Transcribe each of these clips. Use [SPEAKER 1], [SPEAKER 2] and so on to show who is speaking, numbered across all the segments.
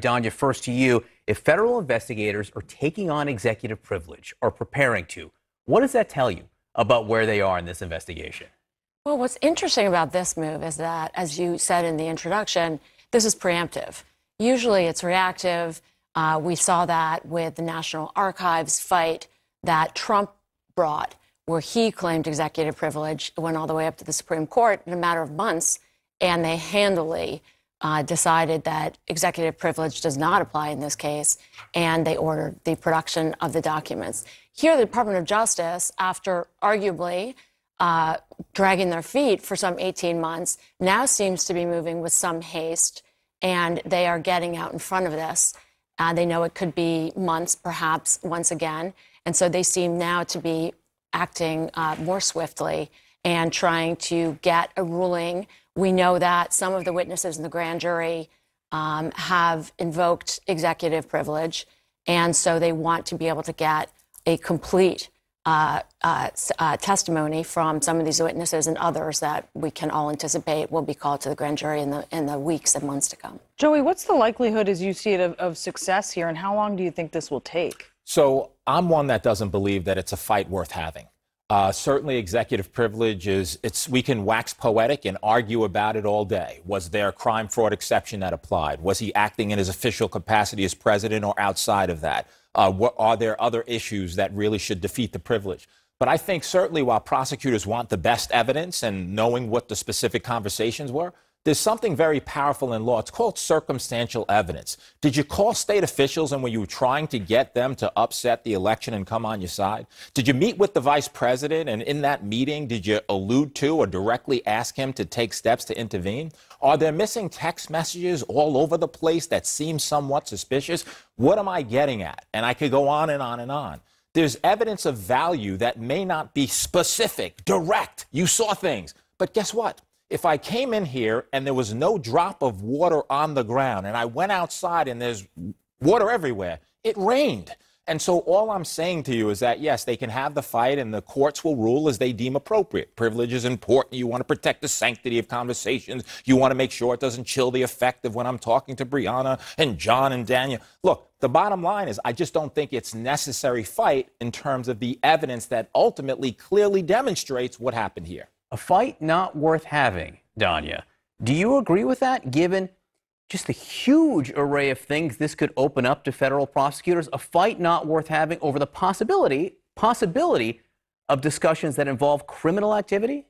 [SPEAKER 1] Danya, first to you. If federal investigators are taking on executive privilege or preparing to, what does that tell you about where they are in this investigation?
[SPEAKER 2] Well, what's interesting about this move is that, as you said in the introduction, this is preemptive. Usually it's reactive. We saw that with the National Archives fight that Trump brought, where he claimed executive privilege. It went all the way up to the Supreme Court in a matter of months, and they handily decided that executive privilege does not apply in this case, and they ordered the production of the documents. Here, the Department of Justice, after arguably dragging their feet for some 18 months, now seems to be moving with some haste, and they are getting out in front of this. They know it could be months, perhaps, once again, and so they seem now to be acting more swiftly and trying to get a ruling. We know that some of the witnesses in the grand jury have invoked executive privilege, and so they want to be able to get a complete testimony from some of these witnesses and others that we can all anticipate will be called to the grand jury in the weeks and months to come.
[SPEAKER 3] Joey, what's the likelihood, as you see it, of success here, and how long do you think this will take?
[SPEAKER 4] So I'm one that doesn't believe that it's a fight worth having. Certainly executive privilege we can wax poetic and argue about it all day. Was there a crime fraud exception that applied? Was he acting in his official capacity as president or outside of that? Are there other issues that really should defeat the privilege? But I think certainly while prosecutors want the best evidence and knowing what the specific conversations were, there's something very powerful in law. It's called circumstantial evidence. Did you call state officials and were you trying to get them to upset the election and come on your side? Did you meet with the vice president, and in that meeting, did you allude to or directly ask him to take steps to intervene? Are there missing text messages all over the place that seem somewhat suspicious? What am I getting at? And I could go on and on and on. There's evidence of value that may not be specific, direct. You saw things. But guess what? If I came in here and there was no drop of water on the ground and I went outside and there's water everywhere, it rained. And so all I'm saying to you is that, yes, they can have the fight and the courts will rule as they deem appropriate. Privilege is important. You want to protect the sanctity of conversations. You want to make sure it doesn't chill the effect of when I'm talking to Brianna and John and Danya. Look, the bottom line is I just don't think it's necessary fight in terms of the evidence that ultimately clearly demonstrates what happened here.
[SPEAKER 1] A fight not worth having, Danya. Do you agree with that, given just the huge array of things this could open up to federal prosecutors? A fight not worth having over the possibility of discussions that involve criminal activity?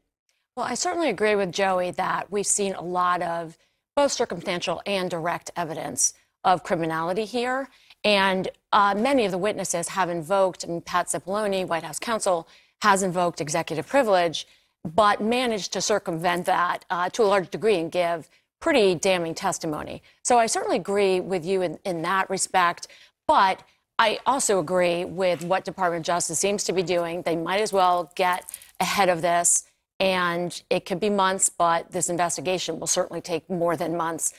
[SPEAKER 2] Well, I certainly agree with Joey that we've seen a lot of both circumstantial and direct evidence of criminality here. And many of the witnesses have invoked, and Pat Cipollone, White House counsel, has invoked executive privilege, but managed to circumvent that to a large degree and give pretty damning testimony. So I certainly agree with you in that respect, but I also agree with what Department of Justice seems to be doing. They might as well get ahead of this, and it could be months, but this investigation will certainly take more than months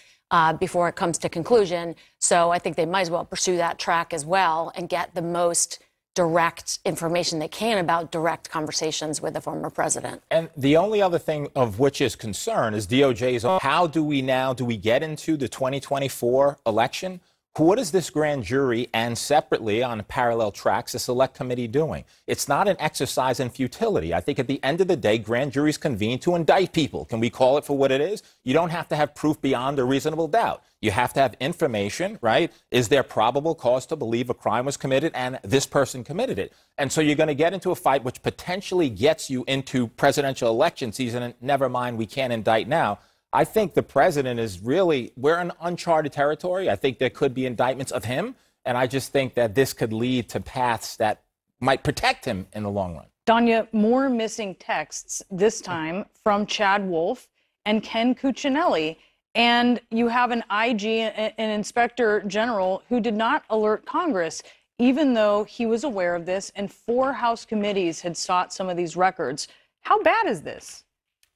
[SPEAKER 2] before it comes to conclusion. So I think they might as well pursue that track as well and get the most direct information they can about direct conversations with the former president.
[SPEAKER 4] And the only other thing of which is concern is DOJ's. How do we get into the 2024 election? What is this grand jury and separately on parallel tracks the select committee doing? It's not an exercise in futility. I think at the end of the day, grand juries convene to indict people. Can we call it for what it is? You don't have to have proof beyond a reasonable doubt. You have to have information, right? Is there probable cause to believe a crime was committed and this person committed it? And so you're going to get into a fight which potentially gets you into presidential election season, and never mind, we can't indict now. I think the president we're in uncharted territory. I think there could be indictments of him. And I just think that this could lead to paths that might protect him in the long run.
[SPEAKER 3] Danya, more missing texts, this time from Chad Wolf and Ken Cuccinelli. And you have an IG, an inspector general, who did not alert Congress, even though he was aware of this, and 4 House committees had sought some of these records. How bad is this?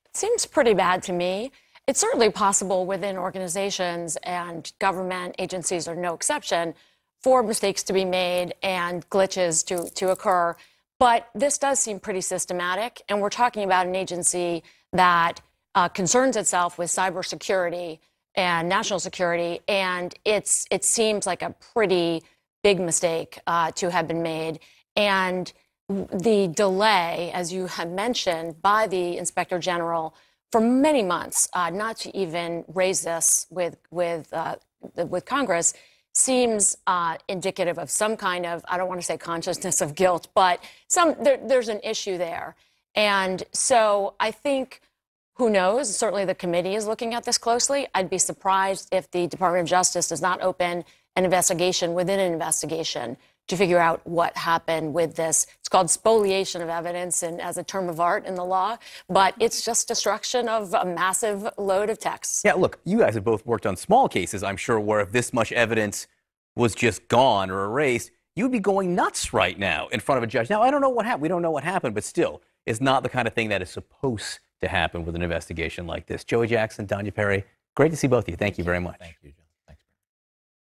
[SPEAKER 2] It seems pretty bad to me. It's certainly possible within organizations, and government agencies are no exception, for mistakes to be made and glitches to occur. But this does seem pretty systematic, and we're talking about an agency that concerns itself with cybersecurity and national security. And it seems like a pretty big mistake to have been made. And the delay, as you have mentioned, by the Inspector General for many months, not to even raise this with Congress, seems indicative of some kind of, I don't want to say consciousness of guilt, but there's an issue there. And so I think, who knows, certainly the committee is looking at this closely. I'd be surprised if the Department of Justice does not open an investigation within an investigation to figure out what happened with this. It's called spoliation of evidence, and as a term of art in the law, but it's just destruction of a massive load of texts.
[SPEAKER 1] Yeah, look, you guys have both worked on small cases, I'm sure, where if this much evidence was just gone or erased, you'd be going nuts right now in front of a judge. Now, I don't know what happened. We don't know what happened, but still, it's not the kind of thing that is supposed to happen with an investigation like this. Joey Jackson, Danya Perry, great to see both of you. Thank you very much.
[SPEAKER 4] Thank you, Joe.